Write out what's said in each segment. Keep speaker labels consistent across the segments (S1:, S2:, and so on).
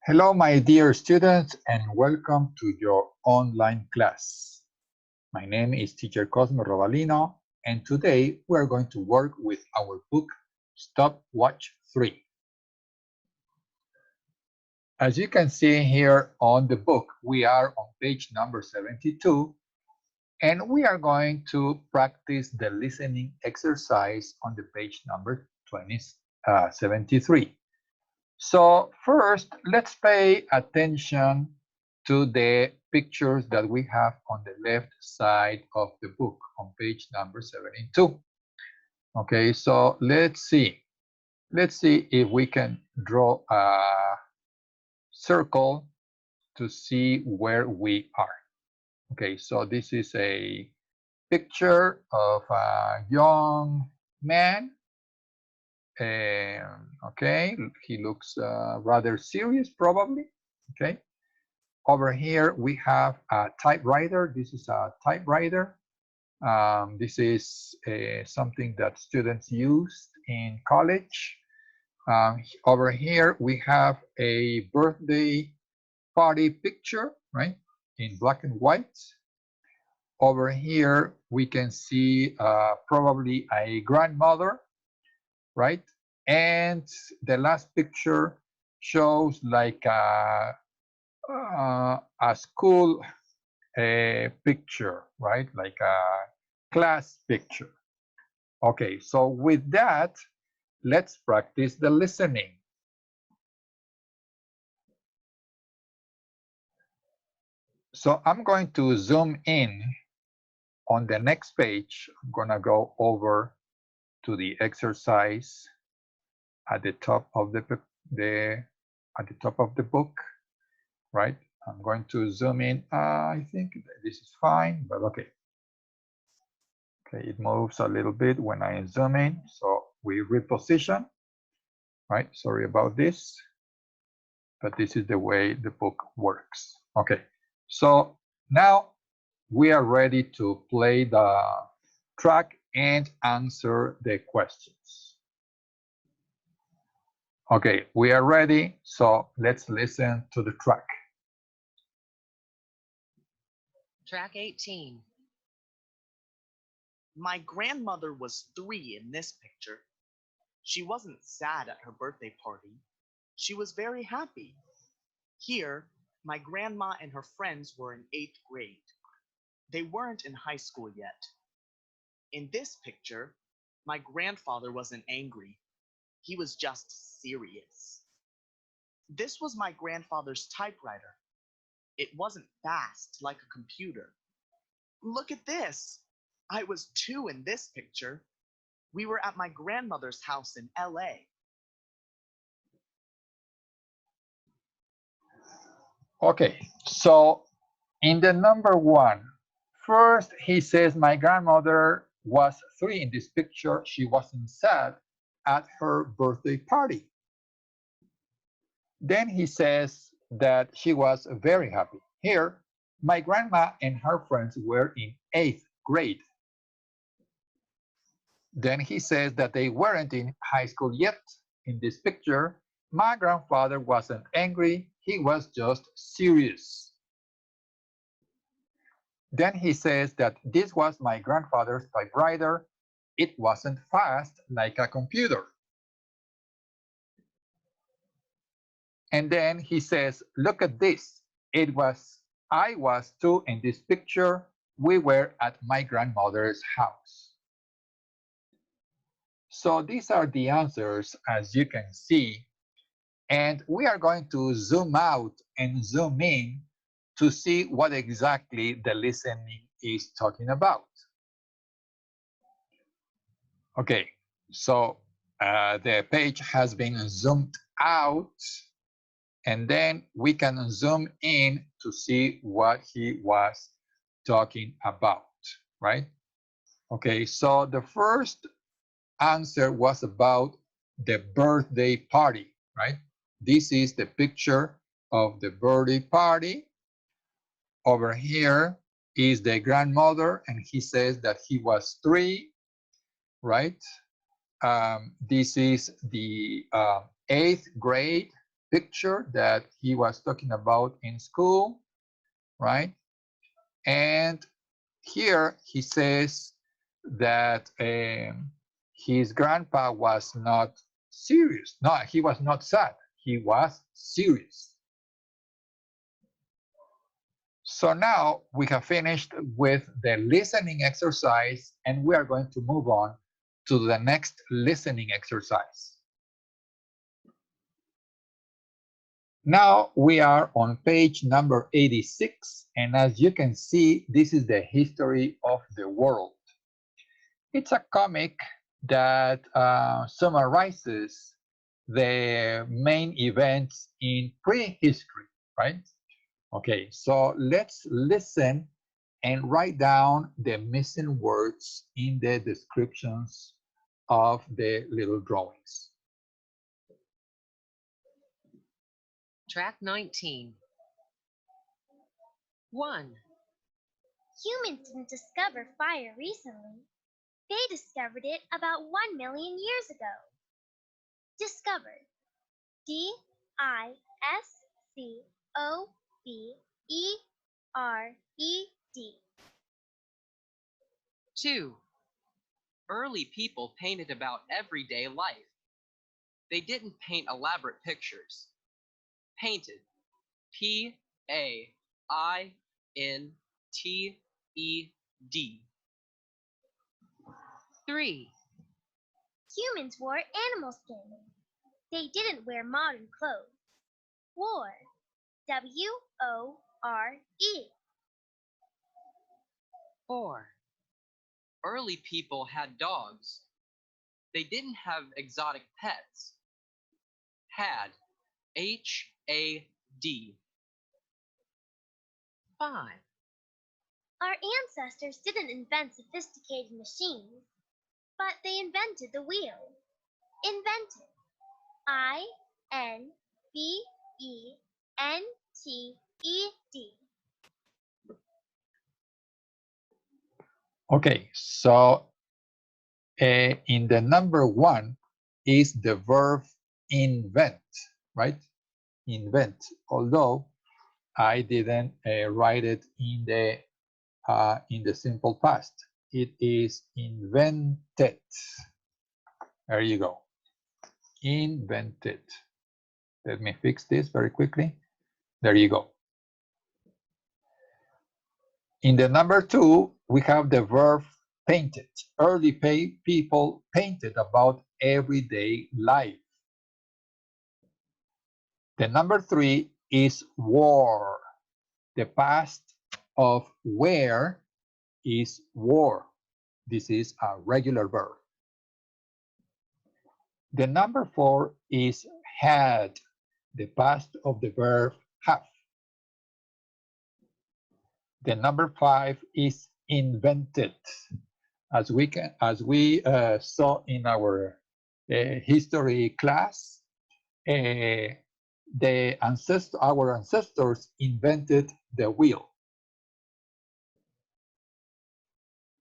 S1: Hello, my dear students, and welcome to your online class. My name is teacher CosmeRobalino, and today we are going to work with our book, Stopwatch 3. As you can see here on the book, we are on page number 72, and we are going to practice the listening exercise on the page number 73. So first, let's pay attention to the pictures that we have on the left side of the book on page number 72. Okay, so let's see. Let's see if we can draw a circle to see where we are. Okay, so this is a picture of a young man. Okay, he looks rather serious, probably. Okay, over here we have a typewriter. This is a typewriter. This is something that students use in college. Over here we have a birthday party picture, right, in black and white. Over here we can see probably a grandmother, right? And the last picture shows like a school picture, right? Like a class picture. Okay, so with that, let's practice the listening. So I'm going to zoom in on the next page. I'm gonna go over to the exercise at the top of the book, right? I'm going to zoom in. I think this is fine, but okay. Okay, it moves a little bit when I zoom in, so we reposition, right? Sorry about this, but this is the way the book works. Okay, so now we are ready to play the track and answer the questions. Okay, we are ready, so let's listen to the track.
S2: Track 18. My grandmother was 3 in this picture. She wasn't sad at her birthday party. She was very happy. Here, my grandma and her friends were in 8th grade. They weren't in high school yet. In this picture, my grandfather wasn't angry. He was just serious. This was my grandfather's typewriter. It wasn't fast like a computer. Look at this. I was 2 in this picture. We were at my grandmother's house in LA.
S1: Okay, so in the number 1, first he says my grandmother was 3 in this picture. She wasn't sad at her birthday party. Then he says that she was very happy. Here, my grandma and her friends were in 8th grade. Then he says that they weren't in high school yet. In this picture, my grandfather wasn't angry, he was just serious. Then he says that this was my grandfather's typewriter. It wasn't fast like a computer. And then he says, look at this. I was 2 in this picture. We were at my grandmother's house. So these are the answers, as you can see. And we are going to zoom out and zoom in to see what exactly the listening is talking about. Okay, so the page has been zoomed out, and then we can zoom in to see what he was talking about, right? Okay, so the first answer was about the birthday party, right? This is the picture of the birthday party. Over here is the grandmother, and he says that he was 3, right? This is the 8th grade, picture that he was talking about in school, right? And here he says that his grandpa was not serious. No, he was not sad. He was serious. So now we have finished with the listening exercise, and we are going to move on to the next listening exercise. Now we are on page number 86, and as you can see, this is the history of the world. It's a comic that summarizes the main events in prehistory, right? Okay, so let's listen and write down the missing words in the descriptions of the little drawings.
S3: Track 19. 1.
S4: Humans didn't discover fire recently. They discovered it about 1 million years ago. Discovered. D-I-S-C-O-V-E-R-E-D.
S3: 2. Early people painted about everyday life. They didn't paint elaborate pictures. Painted. P-A-I-N-T-E-D. 3.
S4: Humans wore animal skin. They didn't wear modern clothes. Wore. W-O-R-E.
S3: 4. Early people had dogs. They didn't have exotic pets. Had. H-A-D. 5.
S4: Our ancestors didn't invent sophisticated machines, but they invented the wheel. Invented. I-N-V-E-N-T-E-D.
S1: Okay, so in the number 1 is the verb invent, right? Invent, although I didn't write it in the simple past. It is invented. There you go. Invented. Let me fix this very quickly. There you go. In the number 2, we have the verb painted. Early people painted about everyday life. The number 3 is wore. The past of wear is wore. This is a regular verb. The number 4 is had. The past of the verb have. The number 5 is invented. As we saw in our history class, our ancestors invented the wheel.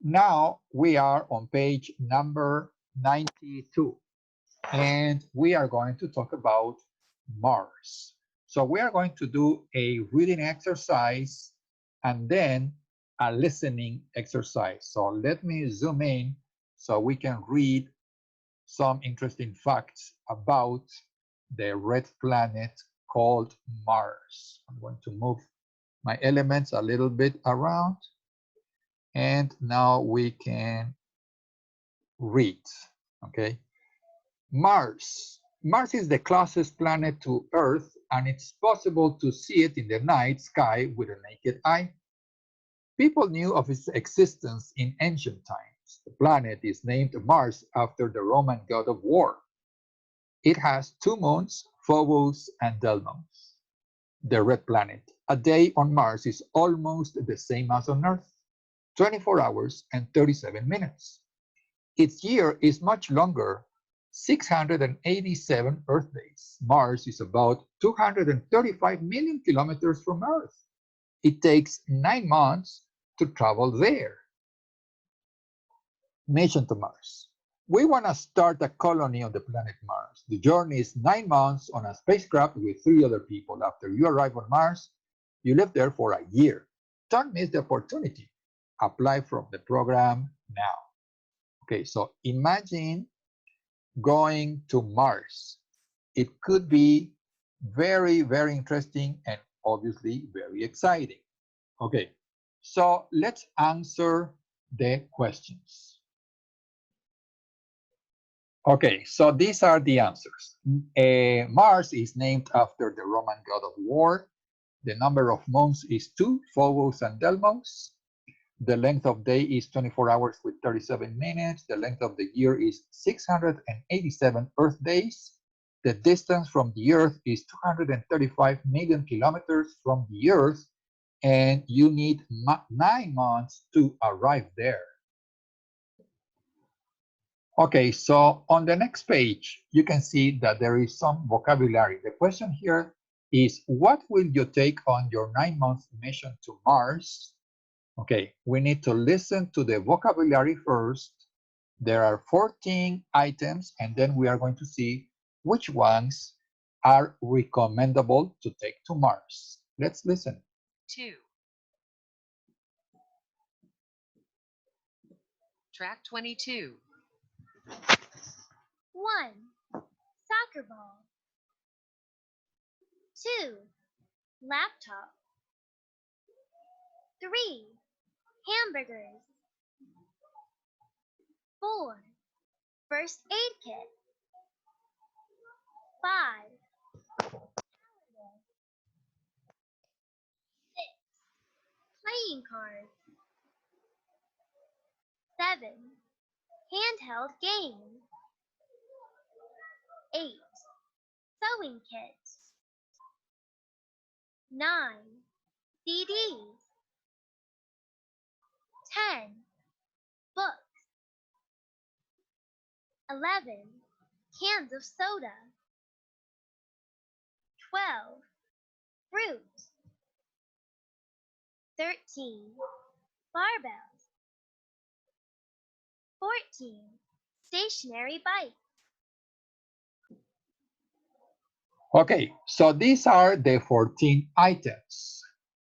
S1: Now we are on page number 92, and we are going to talk about Mars. So we are going to do a reading exercise and then a listening exercise. So let me zoom in so we can read some interesting facts about the red planet called Mars. I'm going to move my elements a little bit around, and now we can read. Okay. Mars. Mars is the closest planet to Earth, and it's possible to see it in the night sky with a naked eye. People knew of its existence in ancient times. The planet is named Mars after the Roman god of war. It has 2 moons, Phobos and Deimos. The red planet. A day on Mars is almost the same as on Earth, 24 hours and 37 minutes. Its year is much longer, 687 Earth days. Mars is about 235 million kilometers from Earth. It takes 9 months to travel there. Mission to Mars. We want to start a colony on the planet Mars. The journey is 9 months on a spacecraft with 3 other people. After you arrive on Mars, you live there for a year. Don't miss the opportunity. Apply from the program now. Okay, so imagine going to Mars. It could be very, very interesting and obviously very exciting. Okay, so let's answer the questions. Okay, so these are the answers. Mars is named after the Roman god of war. The number of months is 2, Phobos and Deimos. The length of day is 24 hours with 37 minutes. The length of the year is 687 Earth days. The distance from the Earth is 235 million kilometers from the Earth, and you need 9 months to arrive there. Okay, so on the next page, you can see that there is some vocabulary. The question here is, what will you take on your 9-month mission to Mars? Okay, we need to listen to the vocabulary first. There are 14 items, and then we are going to see which ones are recommendable to take to Mars. Let's listen.
S5: 2. Track 22.
S4: 1. Soccer ball. 2. Laptop. 3. Hamburgers. 4. First aid kit. 5. Calendar. 6. Playing cards. 7. Handheld game. 8. Sewing kit. 9. CDs. 10. Books. 11. Cans of soda. 12. Fruit. 13. Barbells. 14. Stationary bike.
S1: Okay, so these are the 14 items.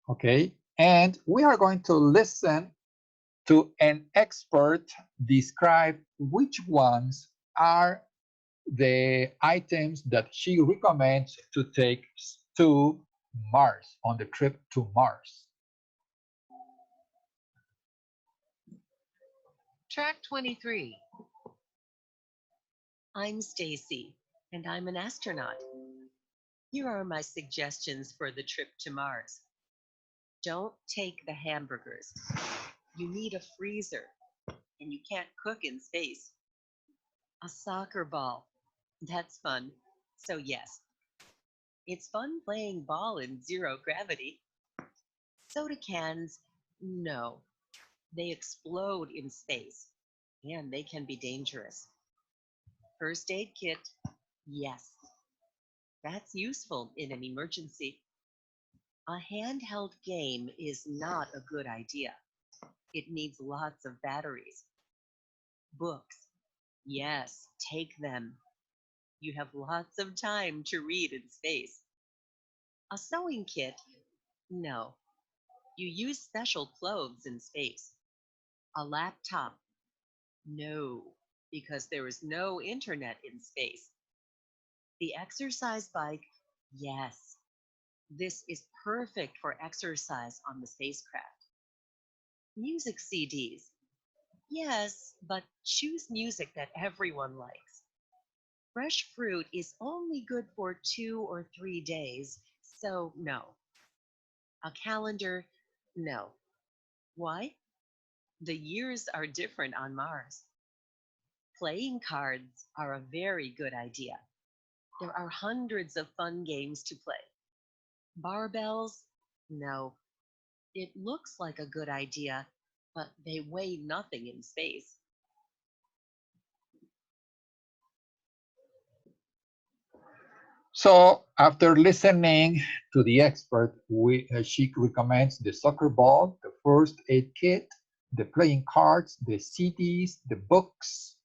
S1: Okay, and we are going to listen to an expert describe which ones are the items that she recommends to take to Mars, on the trip to Mars.
S5: Track 23. I'm Stacy, and I'm an astronaut. Here are my suggestions for the trip to Mars. Don't take the hamburgers. You need a freezer, and you can't cook in space. A soccer ball. That's fun. So yes. It's fun playing ball in zero gravity. Soda cans, no. They explode in space, and they can be dangerous. First aid kit, yes. That's useful in an emergency. A handheld game is not a good idea. It needs lots of batteries. Books, yes, take them. You have lots of time to read in space. A sewing kit, no. You use special clothes in space. A laptop, no, because there is no internet in space. The exercise bike, yes. This is perfect for exercise on the spacecraft. Music CDs, yes, but choose music that everyone likes. Fresh fruit is only good for 2 or 3 days, so no. A calendar, no. Why? The years are different on Mars. Playing cards are a very good idea. There are hundreds of fun games to play. Barbells? No. It looks like a good idea, but they weigh nothing in space.
S1: So after listening to the expert, she recommends the soccer ball, the first aid kit, the playing cards, the CDs, the books,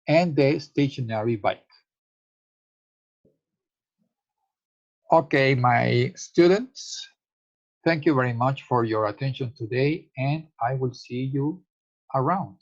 S1: and the stationary bike. Okay, my students, thank you very much for your attention today, and I will see you around.